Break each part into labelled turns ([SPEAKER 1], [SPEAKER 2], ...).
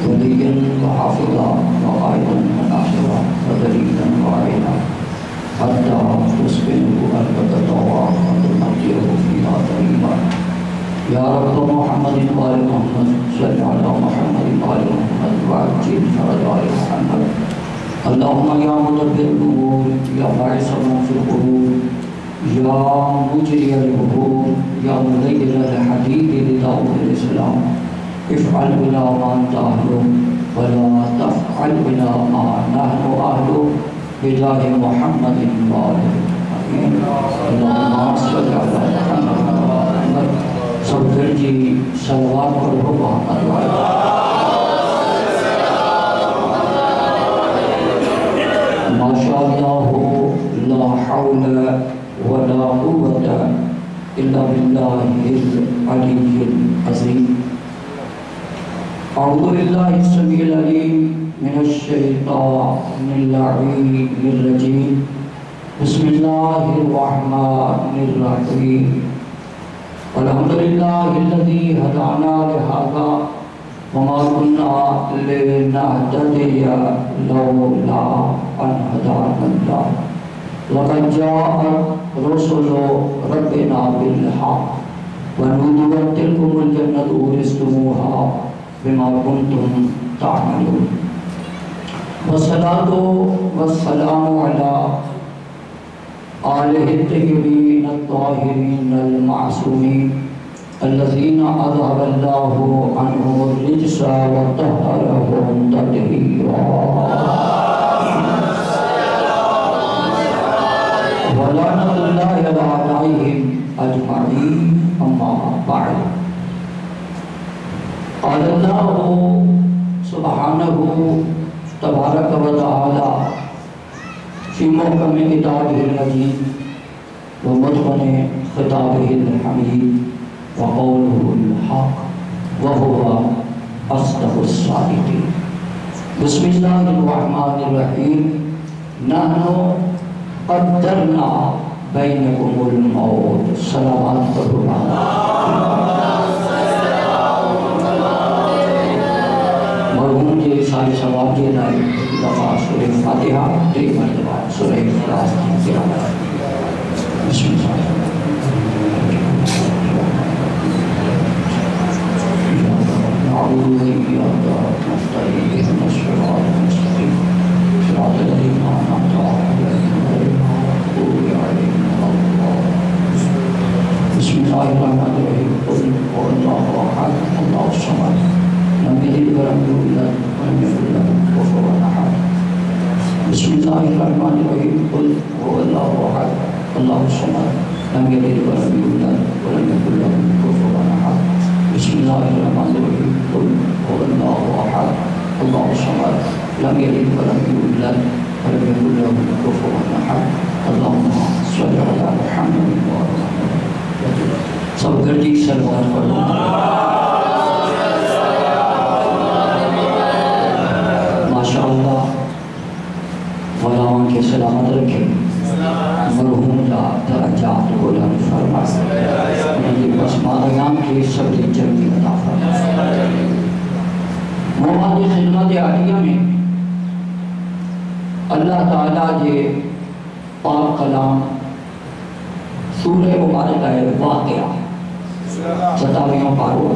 [SPEAKER 1] वलिया वहाफिज़ा वक़ाइदन वनासिरा वदलीलन वाइना हत्ता तुस्बिहु अलबतवा वतुमतिहु फ़ीहा तरीबा या रब्ब मुहम्मदिन व आलि मुहम्मद सल्लि अला मुहम्मदिन व आलि मुहम्मद वअज्जिल फ़रजा मुहम्मद अल्लाहुम्मा या मुदब्बिर उमूर या बाइस मा फ़िल क़ुबूर या मुजरियल बुहूर या मुग़य्यिरल हदीद लिदाउल इस्लाम इफ़अल बिना मा अंता अहलु वला तफ़अल बिना मा नहनु अहलु बिजाहि मुहम्मदिन व आलिहि आमीन। अल्लाहुम्मा सल्लि अला मुहम्मद व आलि मुहम्मद। सब फिर जी सलवात पढ़ो मोहम्मद वाला माशाअल्लाह ला हौला वला कुव्वता इल्ला बिल्लाहिल अलिय्यिल अज़ीम। अऊज़ु बिल्लाहि समीइल अलीम मिनश शैतानिर रजीम। बिस्मिल्लाहिर रहमानिर रहीम। अल्हम्दुलिल्लाहिल्लज़ी हदाना लिहाज़ा वमा कुन्ना लिनहतदिया लौला अन हदानल्लाह। लक़द जाअत रुसुलु रब्बिना बिल हक़्क़ व नूदिया तिलकुमुल जन्नतु उरिस्तुमूहा बिमा कुंतुम ताअमलून। वस्सलातु वस्सलामु अला आलिहि तय्यबीन अत्ताहिरीन अल-मासूमीन अल्लज़ीना अज़हबल्लाहु अन्हुमुर रिज्सा व तहहरहुम तत्हीरा। व लअनतुल्लाहि अला अअदाइहिम अजमईन। अम्मा बअद। अल्लाहु सुब्हानहु तबारक व तआला फ़ी मुहकम किताबिहिल मजीद व मुतक़न ख़िताबिहिल हमीद व क़ौलुहुल हक़ व हुवा अस्दक़ुस सादिक़ीन। बिस्मिल्लाहिर रहमानिर रहीम। नहनु क़द्दरना बैनकुमुल मौत। सलावत पढ़ो। मरहूम के सारे सवाब के लाए एक दफ़ा सूरह फातिहा एक मरतबा सूरह इखलास की तिलावत। बिस्मिल्लाह। नअऊज़ु बिका नस्तईन इहदिनस सिरातल मुस्तक़ीम सिरातल लज़ीना अनअमता अलैहिम गैरिल मग़्दूबि अलैहिम वलद्दाल्लीन। बिस्मिल्लाहिर रहमानिर रहीम। क़ुल हुवल्लाहु अहद अल्लाहुस समद लम यलिद व लम यूलद व लम यकुल लहु कुफुवन अहद। बिस्मिल्लाहिर रहमानिर रहीम। क़ुल हुवल्लाहु अहद अल्लाहुस समद लम यलिद व लम यूलद व लम यकुल लहु कुफुवन अहद। बिस्मिल्लाहिर रहमानिर रहीम। क़ुल हुवल्लाहु अहद अल्लाहुस समद लम यलिद व लम यूलद व लम यकुल लहु कुफुवन अहद। अल्लाहुम्मा सल्लि अला मुहम्मद व आलि मुहम्मद। सब गड्डी सलवात पढ़ो। माशाअल्लाह मौलाना के सलामत रखे। मरहूम का दर्जात बुलंद फरमाए। उनकी पसमानयाम की सबसे जल्दी अता फरमाए। मोहम्मद खिदमत आलिया में अल्लाह ताला जे पाक कलाम सूरह मुबारक है वाक़िया 27वां पारो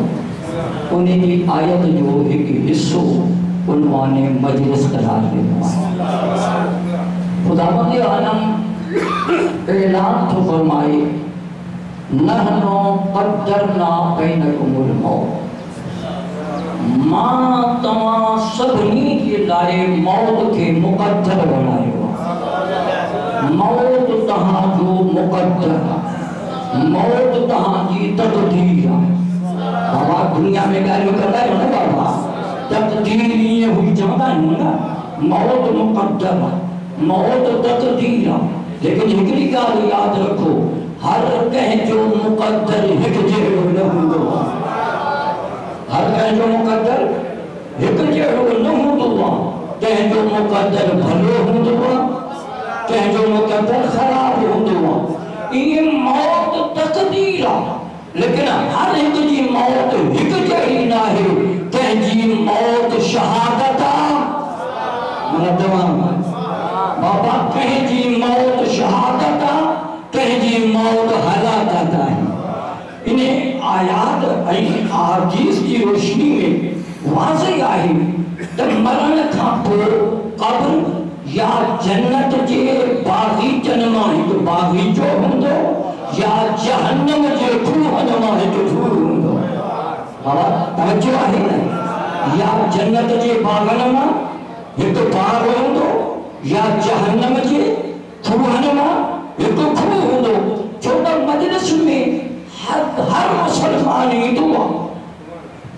[SPEAKER 1] उन्हीं की आयत जो एक हिस्सो उन्होंने मजलिस करार दिया है। खुदावंद आलम ऐलान तो फरमाए नहनु क़द्दरना बैनकुमुल मौत। मां तमा सभी के लाए मौत के मुक़द्दर बनायो। मौत तहां जो मुक़द्दर मौत तहां जी तकदीर। बाबा दुनिया में गालियों करता है ना बाबा तकदीर ये हुई चमदा है ना। मौत मुक़द्दर मौत तकदीर। लेकिन हिकड़ी गाल याद रखो हर कह जो मुक़द्दर हिक जहिड़ो न हूंदो। हर कह जो मुक़द्दर हिक जहिड़ो न हूंदो आहे। कंहिं जो मुक़द्दर भलो हूंदो आहे कंहिं जो मुक़द्दर ख़राब हूंदो आहे। ये मौत तकदीर आहे लेकिन हर एक जी मौत हिक जहिड़ी न आहे। कंहिंजी मौत शहादत बाबा, कंहिंजी मौत शहादत, कंहिंजी मौत हलाकत है। इन्हें आयात अहादीस की रोशनी में वाज़ेह आहे त मरण खां पोइ क़ब्र या जन्नत के बागीचन मां हिकु बागीचो हूंदो या जहन्नम जे खूहन मां हिकु खूह हूंदो। बाबा तवज्जो आहे न? या जन्नत जे बागन मां हिकु बाग हूंदो या जहन्नम जे खूहन मां हिकु खूह हूंदो। छो त मजलिस में हर मुसलमान ईंदो आहे,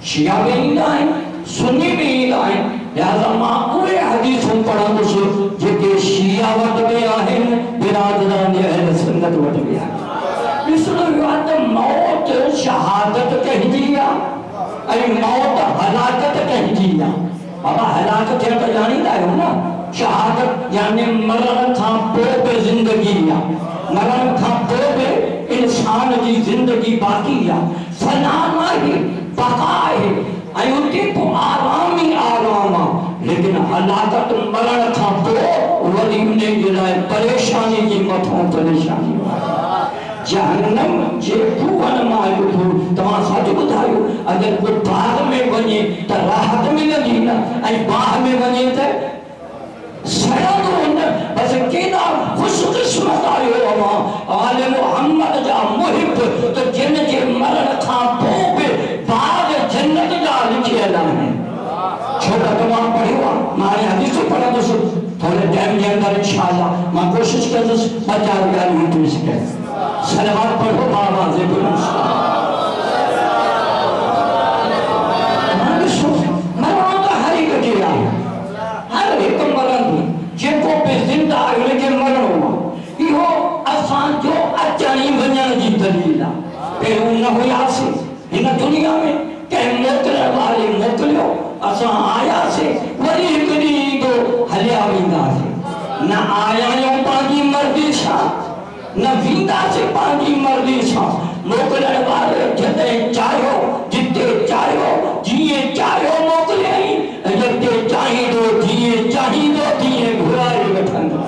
[SPEAKER 1] शिया में ईंदा आहिनि, सुन्नी में ईंदा आहिनि। लिहाज़ा मां उहे हदीसूं पढ़ंदुसि जेके शिया वटि बि आहिनि, बिरादरान अहल सुन्नत वटि बि आहिनि। ॾिसणो वियो आहे त मौत शहादत कंहिंजी आहे ऐं मौत हलाकत कंहिंजी आहे। बाबा हलाकत थियण त ॼाणींदा आहियो न, शहादत यानी मरण खां पोइ बि ज़िंदगी आहे, मरण खां पोइ बि इंसान जी ज़िंदगी बाक़ी आहे, फना आहे, बका आहे ऐं उते पोइ आराम ई आराम आहे। लेकिन हलाकत मरण खां पोइ वरी उन जे लाइ परेशानी जी मथां परेशानी। जहन्नम जे खूहन मां हिकु खूह। तव्हां सच ॿुधायो, अगरि को बाग में वञे त राहत मिलंदी न, ऐं बाह में वञे त सड़ंदो न। बस केॾा ख़ुशकिस्मत आहियो अवां आले मोहम्मद जा मुहिब, त जिन जे मरण खां पोइ बि बाग जन्नत जा लिखियल आहिनि। छो त तव्हां पढ़ियो आहे, मां हाणे हदीसूं पढ़ंदुसि थोरे टाइम जे अंदरि इंशाअल्लाह। मां कोशिशि कंदुसि 50 ॻाल्हियूं पेश कयां। सलवात पढ़ो बाबा जे मरण त हर हिकु जे आहे, हर हिकु मरंदो। जेको बि ज़िंदा आहे उनखे मरणो आहे। इहो असांजो अचण ई वञण जी दलील आहे। पहिरियों न हुयासीं हिन दुनिया में, कंहिं मोकिलण वारे मोकिलियो, असां आयासीं, वरी हिकु ॾींहुं ईंदो हलिया वेंदासीं। न आया आहियूं पंहिंजी मर्ज़ी सां, न वेंदासीं पंहिंजी मर्ज़ी सां। मोकिलण वारे जॾहिं चाहियो, जिते चाहियो, जीअं चाहियो मोकिलियई, जिते चाहींदो जीअं चाहींदो तीअं घुराए वठंदो।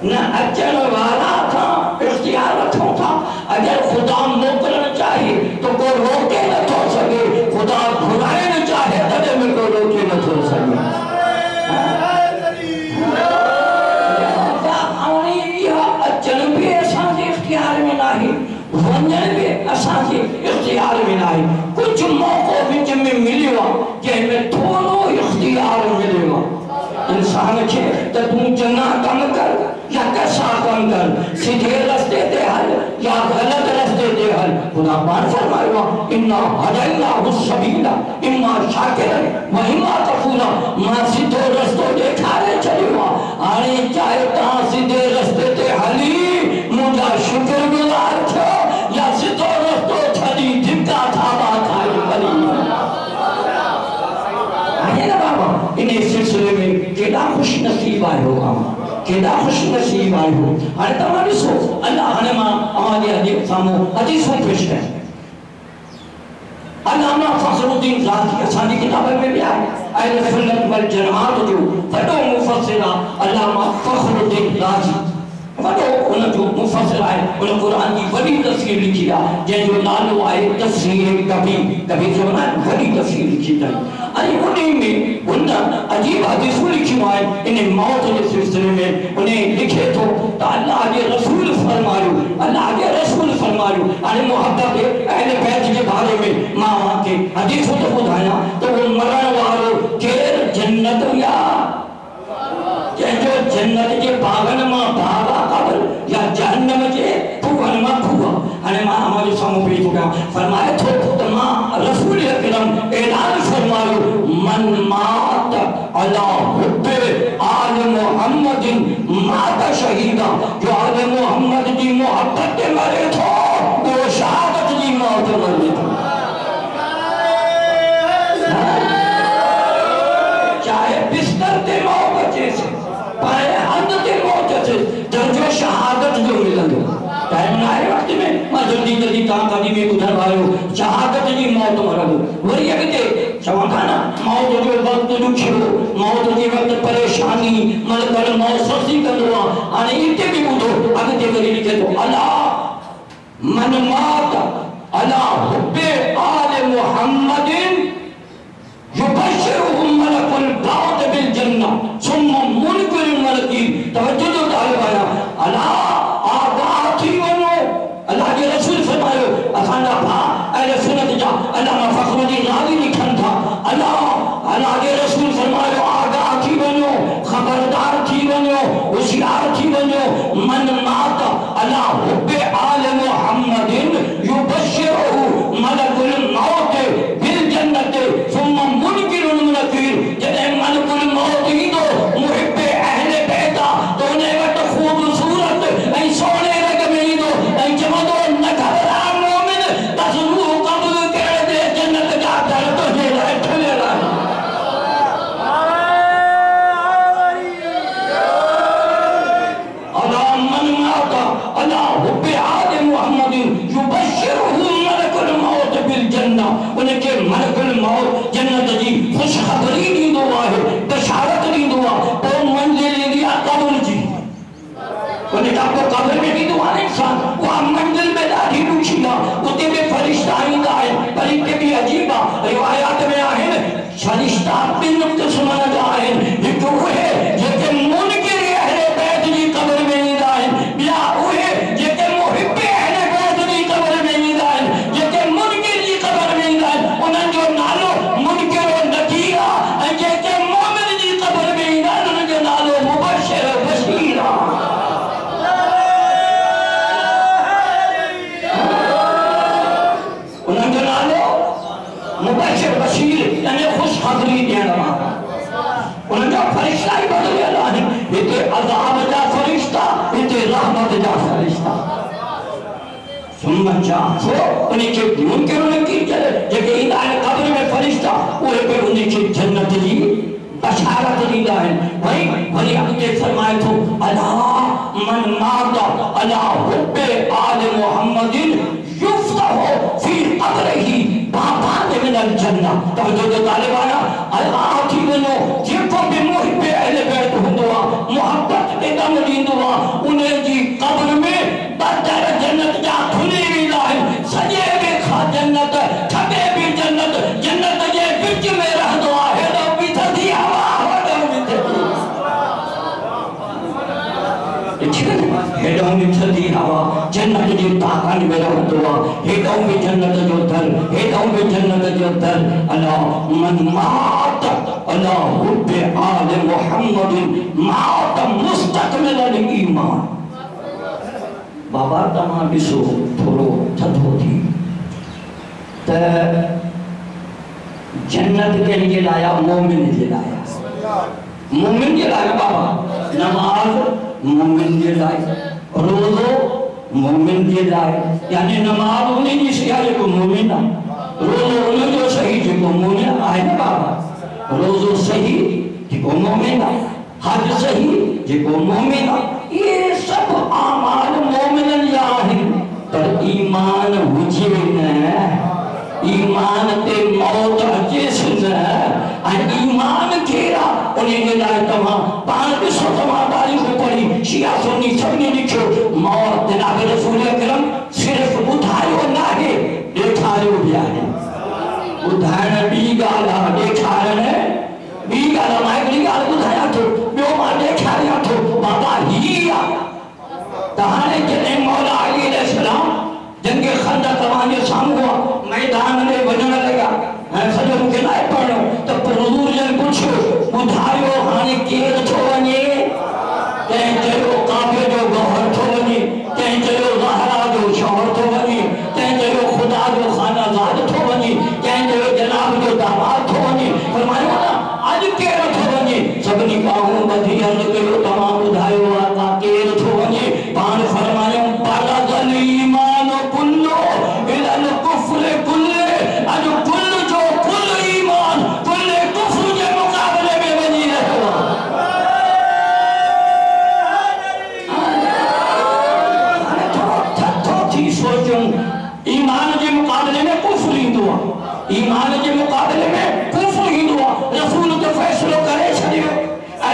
[SPEAKER 1] न अचण वारा खां इख्तियार वठूं था। अगरि ख़ुदा मोकिलणु चाहे तो को रोके नथो सघे, ख़ुदा घुराइणु चाहे तॾहिं बि को रोके नथो सघे। अचण बि असांजे इख्तियार में नाहे, वञण बि असांजे इख्तियार में नाहे। कुझु मौक़ो विच में मिलियो आहे जंहिंमें थोरो इख्तियार मिलियो आहे इंसान खे त तूं चङा कम कर या कसा कम कर, सीधे रस्ते ते हल या ग़लत रस्ते ते हल। खुदा पाक फरमायो आहे, इन्ना हदैनाहु सबीला इम्मा शाकिरन व इम्मा कफूरा। मां सीधो रस्तो ॾेखारे छॾियो आहे। हाणे चाहे तव्हां सीधे रस्ते ते हली मुंहिंजा शुक्रगुज़ार थियो या सीधो रस्तो छॾी धिका थाबा खाई हली। इन सिलसिले में केॾा खुश नसीब आहियो, केॾा खुश नसीब आहियो। हाणे तव्हां ॾिसो, अल्लाह हाणे मां अव्हांजे हदीस साम्हूं हदीसूं पेश कयां। अल्लामा फखरुद्दीन राज़ी असांजी किताबनि में बि आहे, अहले सुन्नत वल जमाअत जो वॾो मुफ़स्सिर आहे अल्लामा फखरुद्दीन राज़ी। वॾो उन जो मुफ़स्सिर आहे, उन क़ुरान जी वॾी तफ़सीर लिखी आहे जंहिंजो नालो आहे तफ़सीर कबीर। कबीर जो माना वॾी तफ़सीर लिखी अथई। ऐं उन में उन अजीब हदीसूं लिखियूं आहिनि इन मौत जे सिलसिले में। उन लिखे थो त अल्लाह जे रसूल फरमायो, अल्लाह जे रसूल फरमायो। हाणे मोहब्बत अहले बैत जे बारे में मां तव्हांखे हदीसूं थो ॿुधायां त उहो मरण वारो केरु जन्नत या जंहिंजो जन्नत के बागन मां बाग क़ब्र या जहन्नम के खूहन मां खूह। हाणे मां हमारे साम्हूं पेश थो कयां। फरमाए थो त मां रसूल अकरम ऐलान फरमायो, मन मात अला हुब्बे आल मुहम्मदिन मात शहीदा। जो आल मुहम्मद जी मोहब्बत ते मरे थो वो शहादत जी मौत मरे थो। चाहे बिस्तर ते मौत अचे से, पाए हद ते मौत अचे, दर्जो शहादत जो मिलंदो। टाइम न आहे वक़्त में, मां जल्दी जल्दी तव्हां कॾहिं बि ॿुधण वारो शहादत जी मौत मरंदो। वरी अॻिते चवंदा मौत जो वक्त दुखियो मौत जे वक्त परेशानी मलकल मौत ससी कंदो हाणे इते भी बुधो अगते वरी लिखे तो अला मन मात अला हुब्बे आल मुहम्मदिन युबश्शिरुहुम मलकुल मौत बिल जन्नह सुम्मा मुनकिर मलकी तवज्जो तो तालिबाना अला आगाह थी वनो अल्लाह के रसूल फरमायो अखांडा भा अहले सुन्नत जा अल्लामा फखरुद्दीन राज़ी लिखन था अल्लाह के रसूल फरमायो आगाह थी वनो खबरदार थी वनो होशियार थी वनो मन मात अला हुब्बे आल मुहम्मदिन युबश्शिरुहु मलकुल मौत बिल जन्नत सुम्मा मुनकिर मुनकिर जदे मलकुल मौत ही तो मुहिब्बे अहले बैत तो ने वट खूबसूरत ऐ सोने रग में दो ऐ जमदो न घबरा मोमिन तसरू कब्र के दे जन्नत का दर तो जे ठले रहा अला मन माता अला हुब्बे आल मुहम्मदिन युबश्शिरुहु मलकुल मौत बिल जन्नह उनके मलकुल मौत जन्नत जी खुशखबरी दींदो आहे बशारत दींदो आहे ओ मंजिल दिया कब्र जी उन्हें आपको कब्र में दींदो आहे इंसान वहां मंजिल में ॾाढी ॾुखी आहे उते भी फरिश्ता ईंदा आहिनि पर इते भी अजीब आहे रिवायात में आहिनि फरिश्ता ॿिनि क़िस्मनि जा आहिनि हिकु उहे जेके मुनकिर अहले बैत जी कब्र में ईंदा आहिनि ॿिया उहे जेके मुहिब्बे अहले बैत जी कब्र में ईंदा आहिनि जेके मुनकिर जी कब्र में ईंदा आहिनि उन्हनि जो नालो मुनकिर नकीर आहे ऐं जेके मोमिन जी कब्र में ईंदा आहिनि उन्हनि जो नालो मुबश्शिर बशीर आहे उन्हनि जो नालो मुबश्शिर बशीर यानी खुशखबरी ॾियण वारा उन्हनि जा फरिश्ता ई बदिलियल आहिनि हिते अज़ाब जा फरिश्ता हिते रहमत जा फरिश्ता सुमचा सो उनके मुनकिर नकीर जेके ईंदा आहिनि कब्र में फरिश्ता उहे पे उनके जन्नत जी बशारत ॾींदा आहिनि भई वरी अॻिते फरमाए थो अला मन माता अला हुब्बे आल मुहम्मदिन युफ्तहु फी क़ब्रिही बाबान मिनल जन्नह तवज्जो जो तालिबाना अल्लाह थी वनो जेको भी मुहिब्बे अहले बैत हूंदो आहे मोहब्बत के दम ॾींदो आहे उन जी क़ब्र में बदर जन्नत जा खुली वेंदा आहिनि सॼे बि खा जन्नत खॿे बि जन्नत जन्नत जे विच में रहंदो आहे हेॾो बि थधी हवा हेॾो बि हेॾो बि थधी हवा जन्नत जी ताकत में रहंदो आहे हेॾो बि जन्नत जो दर हेॾो बि जन्नत जो दर अला मन मात अला हुब्बे आल मुहम्मदिन मात मुस्तकमिल ईमान बाबा तमाम ॾिसो थोरो थधो थी त जन्नत कंहिंजे लाइ आहे मोमिन जे लाइ मोमिन जे लाइ बाबा नमाज मोमिन जे लाइ रोज़ो मोमिन जे लाइ यानी नमाज उन जी सही आहे जेको मोमिन आहे रोज़ो उनजो सही जेको मोमिन आहे न बाबा रोज़ो सही जेको मोमिन आहे हज सही जेको मोमिन आहे ये सब आमाल मोमिनन जा आहिनि पर ईमान हुजे न ईमान ते मौत अचेस न ऐं ईमान केरा उनजे लाइ तव्हां पाण ॾिसो तव्हां तारीख़ पढ़ी शिया सुन्नी सभिनी लिखियो मौत जनाब रसूल अकरम सिर्फ़ ॿुधायो न आहे ॾेखारियो बि आहे ॿुधाइण ॿी ॻाल्हि आहे ॾेखारण ॿी ॻाल्हि आहे मां हिकिड़ी ॻाल्हि ॿुधायां थो ॿियो मां ॾेखारियां थो बाबा हीअ आहे त हाणे जॾहिं मौला अली अलैहिस्सलाम जंग खंदक तव्हांजे साम्हूं मैदान में वञण लॻा ऐं सॼो मूंखे न पढ़ो त हुज़ूर जन पुछियो ॿुधायो हाणे केरु थो वञे कंहिं चयो काबे जो गौहर थो वञे कंहिं चयो ज़हरा जो शौहर थो वञे कंहिं चयो ख़ुदा जो खानाज़ाद थो वञे कंहिं चयो जनाब जो दामाद थो वञे फरमायो न अॼु केरु थो वञे सभिनी ॿाहूं ॿधी अर्ज़ु कयो तव्हां ॿुधायो आका केरु थो वञे पाण फरमायो बलगल ईमान कुल्लो इलल कुफ्र कुल्ले अॼु कुल जो कुल ईमान कुल कुफ्र जे मुक़ाबले में वञी रहियो हाणे थोरो थधो थी सोचूं ईमान जे मुक़ाबले में कुफ्र ईंदो आहे ईमान जे मुक़ाबले में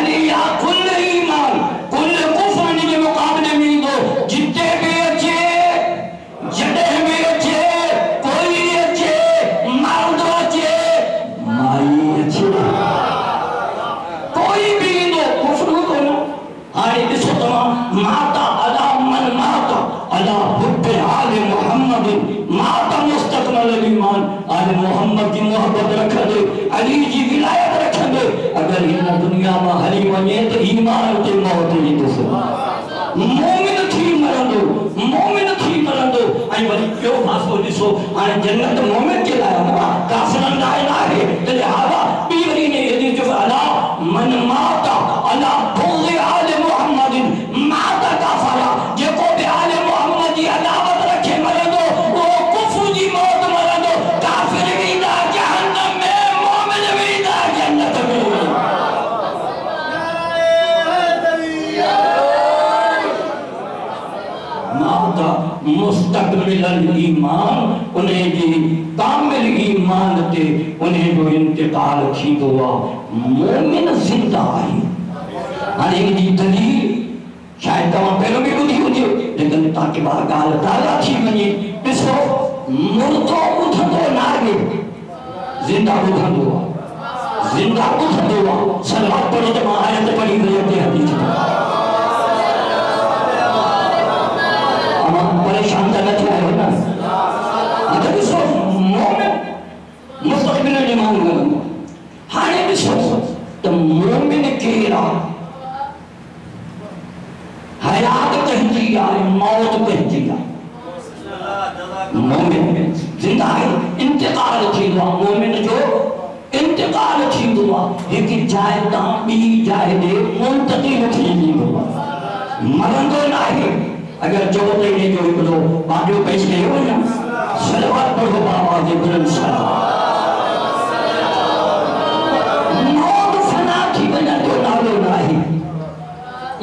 [SPEAKER 1] अली या कुल ईमान कुल कुफर के मुकाबले में दो जितने भी अच्छे जड़े में अच्छे कोई अच्छे मर्द अच्छे माई अच्छे कोई भी दो कुफर को ना हारे दिसो तमाम माता अला मन माता अला हुब्बे आले मोहम्मद माता मुस्तकमल ईमान आले मोहम्मद की मोहब्बत रख दे अली जी विलायत रख दे अगर इन दुनिया में हली वने तो ईमान ते मौत ही दिसो मोमिन थी मरंदो आई वरी क्यों फासो दिसो हाने जन्नत मोमिन के लाया ना काफिरन लाए ना है ते हवा बीवरी ने यदि जो अला मन माता अला हुब्बे आले मोहम्मद माता काफरा जे को भी आले मोहम्मद की अदावत रखे मरंदो वो कुफर की मौत मरंदो काफिर भी ना जहन्नम में मोमिन भी ना जन्नत में माता मुस्तकमिल ईमान उन्हें जी कामिल ईमान ते उन्हें जो इंतकाल थी दो मोमिन जिंदा है हाने जी दलील शायद तव्हां पहिरियों बि ॿुधी हुजे लेकिन तव्हांखे ॿार ॻाल्हि ताज़ा थी वञे ॾिसो मुर्दो ॿुधंदो नाहे ज़िंदा ॿुधंदो आहे ज़िंदा ॿुधंदो आहे सलवात पढ़ो त मां आयत पढ़ी करे अॻिते हली परेशान त न थिया आहियो न हाणे ॾिसो मोमिन मुस्तक़बिल ईमान लॻंदो हाणे ॾिसो त मोमिन केरु आहे हयात कहती है मौत कहती है मोमिन जिंदा है इंतकाल थी दो मोमिन जो इंतकाल थी दो एक जाए ता बी जाए दे मुंतकिल थी दो मरंदो नहीं अगर जो ते ने जो हिकड़ो बाजो पेश कयो ना सलवात पढ़ो बाबा जे बुलंद सलाम मौत फना थी वना जो नालो नहीं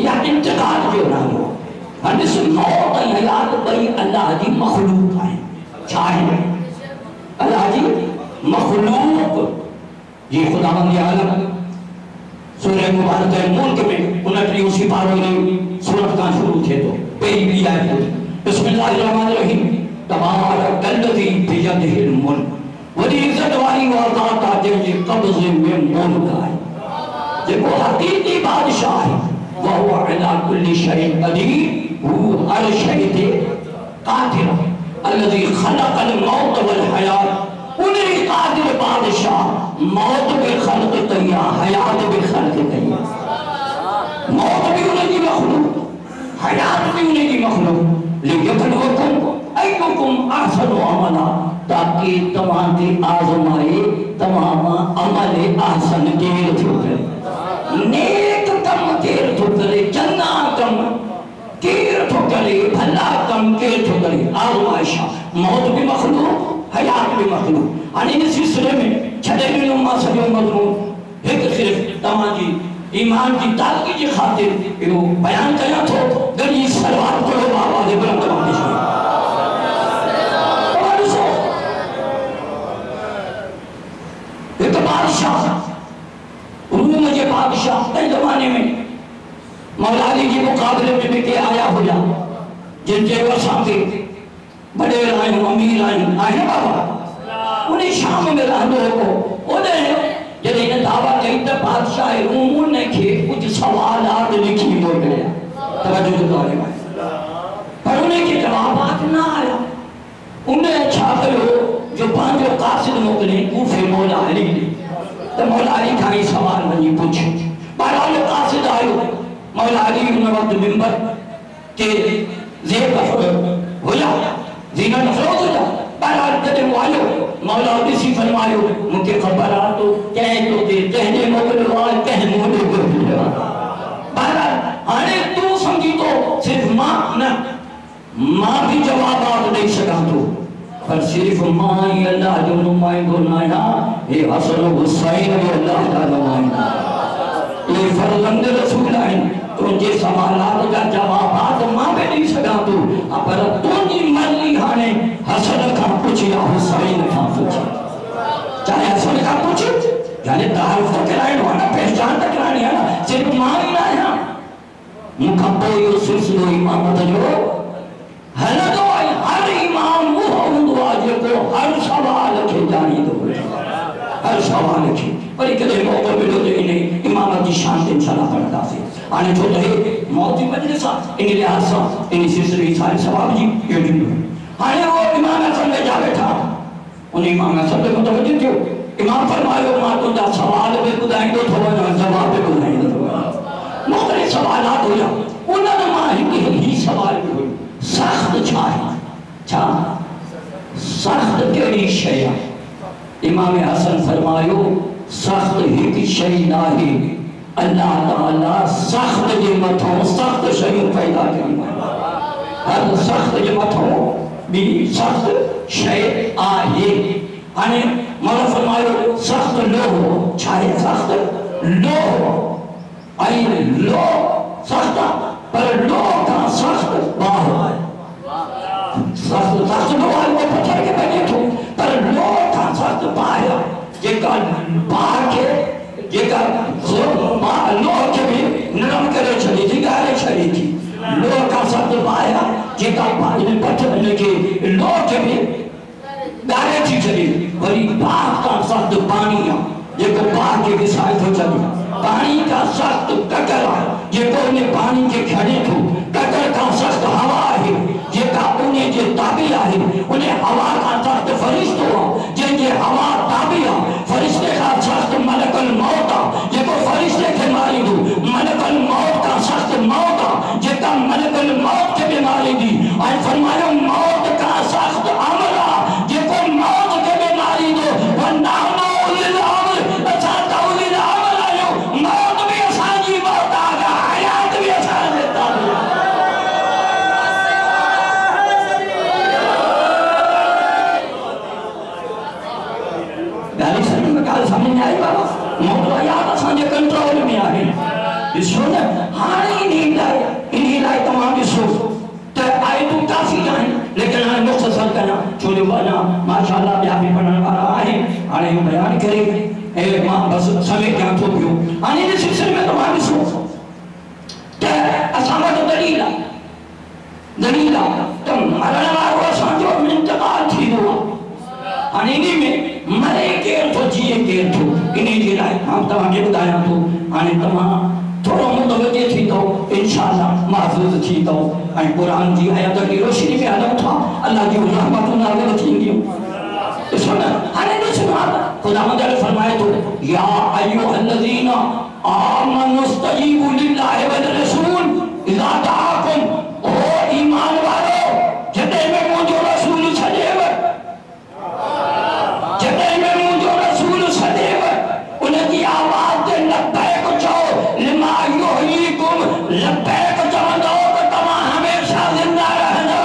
[SPEAKER 1] या इंतकाल जो नालो हदिस मौत ऐं हयात ॿई अल्लाह जी मखलूक है छा है अल्लाह जी मखलूक ये खुदावंद आलम सूरह मुबारक मुल्क में 29 पारो में सूरत का शुरू थे तो पहली आयत बिस्मिल्लाहिर्रहमानिर्रहीम तबारकल्लज़ी बियदिहिल मुल्क वरी इज्जत वाली वाज़ात जे कब्ज़े में मुल्क है जेको हकीकी बादशाह है वह अला कुल्ली शैइन क़दीर वो हर शै ते कादिर अल्लज़ी खलक़ल मौत वल हयात उन्हीं कादिर बादशाह मौत भी खल्क़ किया हयात भी खल्क़ किया मौत भी उन्हीं की मखलूक हयात भी उन्हीं की मखलूक लियब्लुवकुम अय्युकुम अहसनु अमला ताकि तव्हांखे आज़माए तव्हां अमल अहसन केरु थो करे नेक कम केरु थो करे चङा कम केरु थो करे भला कम केरु थो करे आज़माइश मौत भी मखलूक हयात भी मखलूक हाणे इन सिलसिले में छॾे ॾिनो मां सॼो मज़मून हिकु सिर्फ़ तव्हांजी ईमान की ताक़त की खातिर इहो बयान कयां थो गॾी सलवात पढ़ो बाबा जे बुलंद बादशाह हिकु बादशाह रूम जे बादशाह तंहिं ज़माने में मौला अली जे मुक़ाबले में बि के आया हुआ जिन चयो असांखे वॾेर आहियूं अमीर आहियूं आहे बाबा उन शाम में रहंदो हो ओॾे जॾहिं हिन दावा कई त बादशाह रूम उनखे कुझु सवालात लिखी मोकिलिया तवजो कयो पर उनखे जवाबात न आया उन छा कयो जो पंहिंजो कासिद मोकिले कूफे मौला अली त मौला अली खां ई सवाल वञी पुछ बहरहाल कासिद आयो मौला अली उन वक़्तु मिंबर ते ज़ेब हुया ज़ीनत अफ़रोज़ हुया बहरहाल जॾहिं वो आयो मौला ॾिसी फरमायो मूंखे ख़बर आहे तो कंहिं तोखे कंहिंजे मोकिलियो आहे कंहिं मूं ॾे मोकिलियो आहे बहरहाल हाणे तूं सम्झी तो सिर्फ़ मां न मां भी जवाबात ॾेई सघां थो पर सिर्फ़ मां ई अल्लाह जो नुमाइंदो न आहियां हे हसन हुसैन भी अल्लाह जा नुमाइंदा ये फर्ज़ंद रसूल आहिनि तुंहिंजे सवालात जा जवाबात मां भी ॾेई सघां थो पर तुंहिंजी मर्ज़ी हाणे हसन खां पुछ या हुसैन खां पुछ चाहे हसन खां पुछ यानी तारीफ तो कराइणो आहे न पहचान तो कराइणी आहे न सिर्फ़ मुखबो यो सिलसिलो इमामत जो हलंदो आहे। हर इमाम वो हूंदो आहे जेको हर सवाल खे ॼाणींदो हुजे, हर सवाल खे। वरी कॾहिं मौक़ो मिलियो त इन इमामत जी शान ते इंशाअल्लाह पढ़ंदासीं। हाणे छो त हे मौत जी मजलिस आहे, इन लिहाज़ सां इन सिलसिले सारे सवाब जी इहो जुमलो। हाणे वो इमाम हसन वेठा वेठा, उन इमाम हसन खे मुतवजो थियो। इमाम फरमायो मां तुंहिंजा सवाल बि ॿुधाईंदो थो वञां, जवाब बि ॿुधाईंदो थो वञां। मुख़्तलिफ़ सवालात हुया, उन्हनि मां हिकु ही सवाल बि हुयो, सख़्त छा आहे? छा सख़्त कहिड़ी शइ आहे? इमाम हसन फरमायो सख़्त हिकु शइ नाहे, अल्लाह ताला सख़्त जे मथां सख़्त शयूं पैदा कयूं आहिनि। हर सख़्त जे मथां ॿी सख़्त शइ आहे। हाणे मौला फरमायो सख़्त लोहो छा आहे? सख़्त लोहो ऐं लोह सख़्त आहे, पर लोह खां सख़्त बाहि आहे। सख़्त सख़्त लोह आहे उहो पथर खे भॼे थो, पर लोह खां सख़्त बाहि आहे। जेका बाहि खे जेका लोह खे बि नरम करे छॾी थी, ॻारे छॾी थी। लोह खां सख़्त बाहि आहे जेका पथर हिनखे लोह खे बि ॻारे थी छॾे। वरी बाहि खां सख़्त पाणी आहे जेको बाहि खे विसाए थो छॾे। पानी का सख्त ककर है जेको उन पानी के खड़े थो। ककर का सख्त हवा है जेका उन्हें जे ताबी है। उन्हें हवा का सख्त फरिश्तो है जंहिंजे हवा ताबी है। फरिश्ते का सख्त मलकुल मौत है जेको फरिश्ते के मारी दो। मलकुल मौत का सख्त मौत है जेका मलकुल मौत के बीमारी दी। और फरमायो मौत का सख्त अमल है जेको मौत के बीमारी दो। वरना समझ में आई बाबा? मौत याद असांजे कंट्रोल में आहे। ॾिसो न हाणे इन लाइ तव्हां ॾिसो त आयतूं काफ़ी आहिनि, लेकिन हाणे मुख़्तसर कयां छो जो वञा माशाअल्लाह ॿिया बि पढ़ण वारा आहिनि। हाणे इहो बयानु करे ऐं मां बसि समेटियां थो पियो। हाणे इन सिलसिले में तव्हां ॾिसो त असां वटि दलील आहे त मरण वारो असांजो इंतकाल थींदो आहे। हाणे इन में मरे केर थो जिए केर थो, इन जे लाइ मां तव्हांखे ॿुधायां थो। हाणे तव्हां थोरो मुतवजो थींदो इंशाअल्लाह महफ़ूज़ थींदो ऐं क़ुरान जी आयत जी रोशनी में हलूं था, अल्लाह जी रहमतूं नाज़िल थींदियूं। ॾिसो न हाणे ॾिसो ख़ुदावंद फरमाए थो या अय्युहल्लज़ीना आमनू इस्तजीबू लिल्लाहि व लिर्रसूल इज़ा दआकुम। ओ ईमान वारो जॾहिं में मुंहिंजो रसूल सॾेव, जॾहिं में मुंहिंजो रसूल सॾेव उनजी आवाज़ ते लब्बैक चओ। लिमा युहयीकुम लब्बैक चवंदो त तव्हां हमेशा ज़िंदा रहंदो।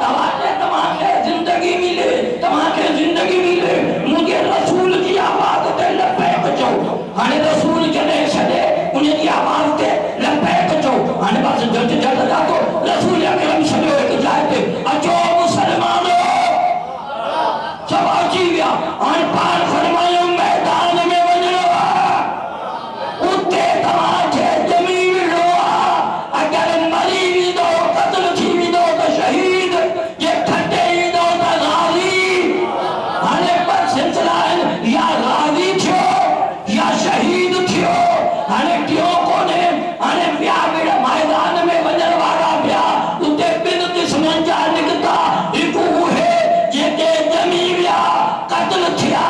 [SPEAKER 1] तव्हांखे ज़िंदगी मिले, तव्हांखे ज़िंदगी मिले मुंहिंजे रसूल जी आवाज़ ते लब्बैक चओ। हाणे रसूल जॾहिं सॾे उनजी आवाज़ ते लब्बैक चओ। हाणे बस जल्द जल्द जातो रसूल अकरम सॼो हिकु जाइ ते अचो मुसलमानो सभु अची विया। हाणे पाण फरमायो मैदान में वञणो आहे, उते तव्हांखे ॼमी विढ़ो आहे। अगरि मरी वेंदो क़त्ल थी वेंदो त शहीद, जे खटे ईंदो त ग़ाज़ी। हाणे ॿ सिलसिला आहिनि, या ग़ाज़ी थियो या शहीद थियो। हाणे टियों कोन्हे। हाणे ॿिया बि मैदान में वञण वारा ॿिया उते ॿिनि क़िस्मनि जा निकिता। हिकु उहे जेके ॼमी विया क़त्ल थिया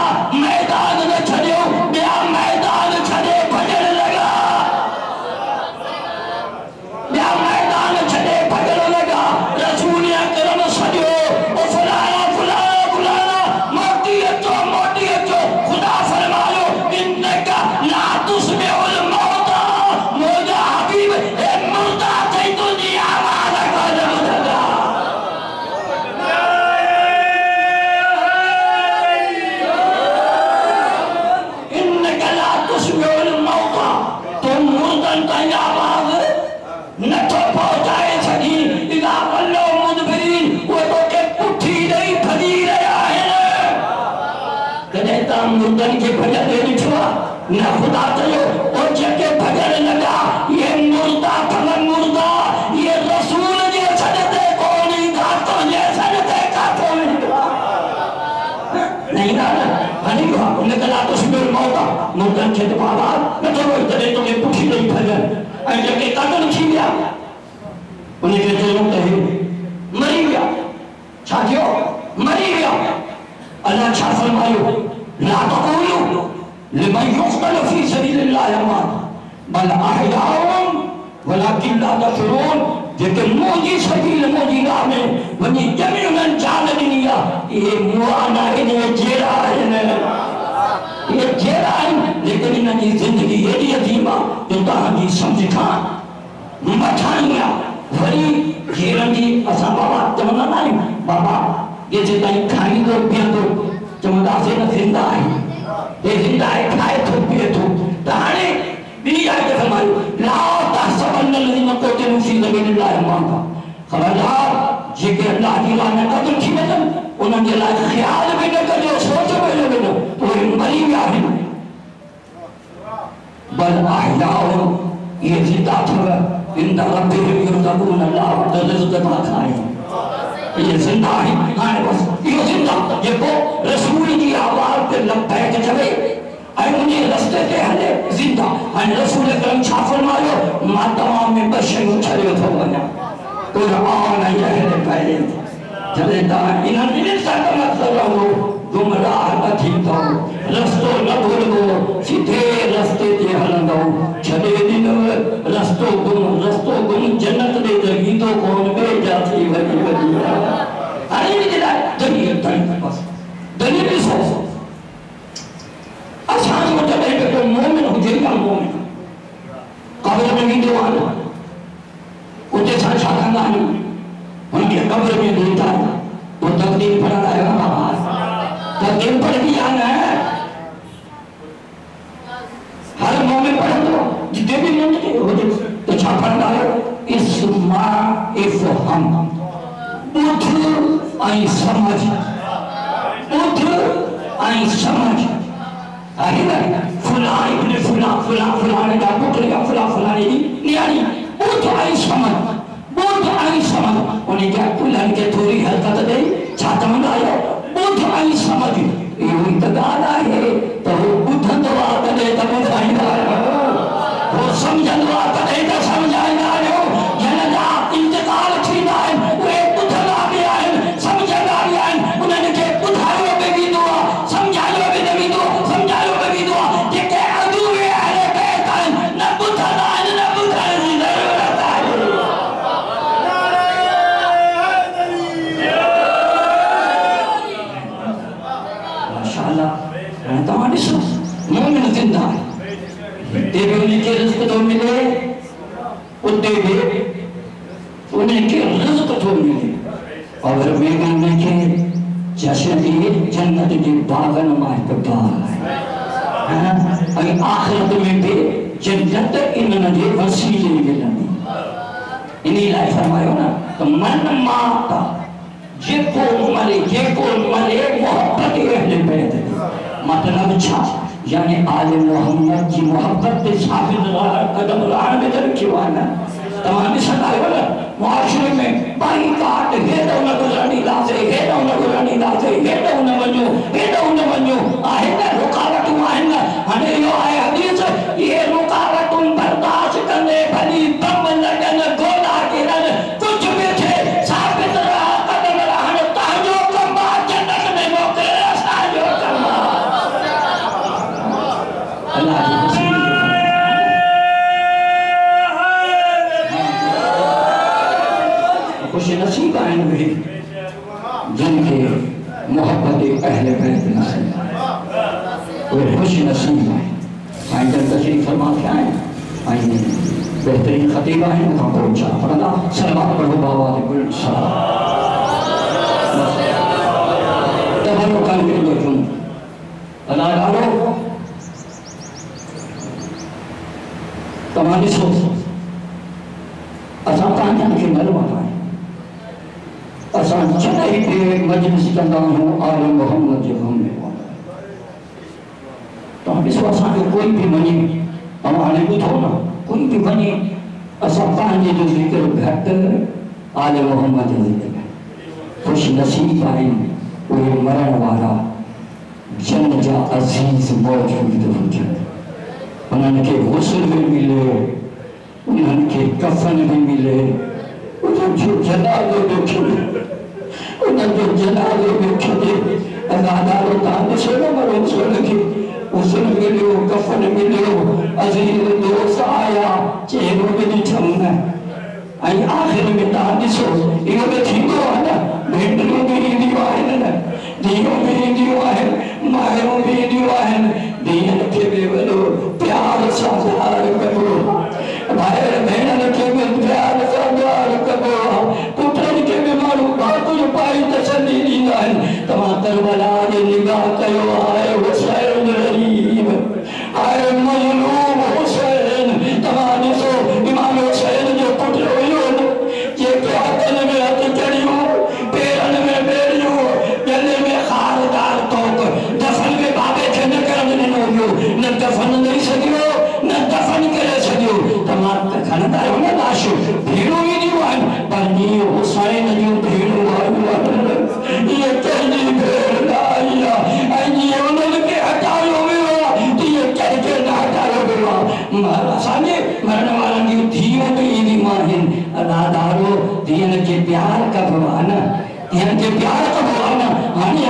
[SPEAKER 1] ता मुर्दन के भजन लिखवा ना खुदा चलो और जके भजन लगा ये मुर्दा थमन मुर्दा ये रसूल जे सजदे कोनी घाटो जे सजदे काटो नहीं ना हनी को उन्हें कहा तो सुबह मौका मुर्दन के बाबा न तो वो इतने तो के पुठी नहीं भजन ऐ जके काटन खी गया उन्हें के जो कहे मरी गया साथियों मरी गया अल्लाह अच्छा फरमायो ला तक़ूलू लिमन युक़्तल फी सबीलिल्लाह अमवात बल अहयाउन वलाकिन ला तशऊरून जेके मोजी सबील मोजी राह में वनी जमीन जान दिनिया ये मुआना इन जेरा है ये जेरा है लेकिन इनकी जिंदगी एडी अजीमा जो तहां समझ खान मठाइया वरी जेरन जी असा बाबा चवंदा नहीं बाबा ये जिताई खाई तो पिया तो चवंदा से न जिंदा है ये जिंदा है खाए तो पिए तो ताने भी आके फरमायो ला तहसबन الذين قتلوا في سبيل الله امواتا खबरदार जेके अल्लाह की राह में कत्ल थी वजन उन्हनि जे लाइ ख्याल भी न कजो सोच में न कजो तो मरी विया आहिनि बल अहयाउ ये जिंदा थव इन रब्बिहिम युरज़क़ून अल्लाह वटि रिज़्क़ था खाए ये जिंदा है हाणे बस यो जिंदा जेको रसूल जी आवाज़ ते लबैक चवे ऐं उन्हें रस्ते ते हले जिंदा ऐं रसूल करम छा फरमायो मां तमाम में ॿ शयूं छॾियो थो वञा क़ुर्आन ऐं अहल बैत जॾहिं तव्हां इन्हनि ॿिन्हिनि सां कमत रहो गुमराह न थींदो रस्तो न भुलंदो सीधे रस्ते ते हलंदो छॾे ॾिनव रस्तो गुम जन्नत ॾे त ईंदो कोन ॿिए जा थी वञी हाणे हिन जे लाइ दलील ताईं बसि दलील ॾिसो असां वटि हिकु मोमिन हुजे या मोमिन कब्र में वेंदो आहे उते छा छा कंदा आहियूं हुनखे कब्र में ॾींदा वो तकदीर पढ़ण आयो आहे तकदीर पढ़बी आहे न हर मोमिन पढ़ंदो जिते भी मोमिन हुजे तो छा पढ़ंदा आहियो इस्मा इफ़हम ॿुध ऐं समझ ॿुध ऐं समझ आहे न फुलान इब्न फुलान का पुत्र या फुलानी नियानी ॿुध ऐं समझ ॿुध ऐं समझ उन्हें क्या कुल्हनि खे थोरी हरकत ॾेई छा चवंदा आहियो ॿुध ऐं समझ इहो ई त ॻाल्हि आहे त हू ॿुधंदो आहे तॾहिं त ॿुधाईंदा आहियो हू सम्झंदो आहे तॾहिं त सम्झाईंदा आहियो जिन जा इंतकाल थींदा आहिनि उहे ॿुधंदा बि आहिनि सम्झंदा बि आहिनि उन्हनि खे ॿुधायो बि वेंदो आहे सम्झायो बि न वेंदो सम्झायो बि वेंदो आहे जेके अधूरे अहिड़े बैत आहिनि न ॿुधंदा आहिनि न ॿुधण जी ज़रूरत आहे माशाअल्लाह तव्हां ॾिसो मोमिन ज़िंदा आहे हिते भी उनके रिज़्क़ तो मिले उते भी उनके रिज़्क़ तो मिले और वे उनके जश्न की जन्नत के बागन में एक बाग है और आखिरत में भी जन्नत इन्हनि जे वसीले मिलंदी इन्ही लाइ फरमायो न त मन माता जेको मरे मोहब्बत अहले बैत मतलब छा यानी आले मोहम्मद की मोहब्बत पे साबित कदम राह में रखियो आहे न तव्हां ॾिसंदा आहियो न मुआशरे में बाई काट हेॾो न गुज़रणी लासे हेॾो न गुज़रणी लासे हेॾो न वञो आहे न रुकावटूं आहिनि न हाणे इहो आहे हदीस इहे रुकावटूं बर्दाश्त कंदे भली बम लॻनि गोला किरनि कुझु बि थिए साबित राह कदम रहण तव्हांजो कमु आहे जन्नत में मोकिले असांजो कमु खुश नसीब आहिनि वे जिनके मोहब्बत अहले बैत नसीब उहे खुश नसीब आहिनि साईं जन तशरीफ़ फरमा के आहिनि ऐं बेहतरीन ख़तीब आहिनि उनखां पोइ छा पढ़ंदा सलवात पढ़ो बाबा ते गुल तवरो कान के लो तुम अल्लाह डालो तव्हां ॾिसो असां तव्हांजनि खे न वठायूं असां जॾहिं बि मजलिस कंदा आहियूं आले मोहम्मद जे गुण में तो विश्वास को कोई भी मने हम हाणे ॿुधो न कोई भी मने असां पंहिंजे जो ज़िक्र घटि आले मोहम्मद जो ज़िक्र खुश नसीब आहिनि उहे मरण वारा जन जा अज़ीज़ मौजूद हुजनि उन्हनि खे गुस्ल भी मिले उन्हनि खे कफन भी मिले उन्हनि जो जनाज़ो भी खिले उन्हनि जो जनाज़ो भी खिले अज़ादारो तव्हां ॾिसो न मरो खे गुस्ल मिलियो कफन मिलियो अज़ीज़ दोस्त आया चेहरो भी ॾिठमि न ऐं आख़िर में तव्हां ॾिसो इहो त थींदो आहे न भेंटरूं भी ईंदियूं आहिनि न धीअरूं भी ईंदियूं आहिनि माइरूं भी ईंदियूं आहिनि धीअनि खे बि वॾो प्यार सां प्यार कबो भाइर भेणनि खे बि प्यार सां प्यार कबो पुटनि खे बि माण्हू कुझु पाई तसल्ली ॾींदा आहिनि तव्हां करबला जे निगाह कयो आहे हुसैन गरीब आहे मज़लूम हुसैन तव्हां ॾिसो इमाम हुसैन जो पुटु हुयो जेके हथनि में हथ चढ़ियूं पेरनि में बेड़ियूं गले में खारदार तोक दफ़न में बाबे खे न करणु ॾिनो हुयो न दफ़न ॾेई सघियो न दफ़न करे सघियो तव्हां खणंदा आहियो न लाश भेड़ूं ईंदियूं आहिनि पर हीअ हुसैन जूं भेड़ूं आयूं आहिनि इहे कंहिंजी भेड़ न आई आहे ऐं जीअं उन्हनि खे हटायो वियो आहे तीअं कंहिंखे न हटायो वियो आहे असांजे मरण वारनि जूं धीअरूं बि ईंदियूं आहिनि अदादारो धीअनि खे प्यार कबो आहे न धीअनि खे प्यार कबो आहे न हाणे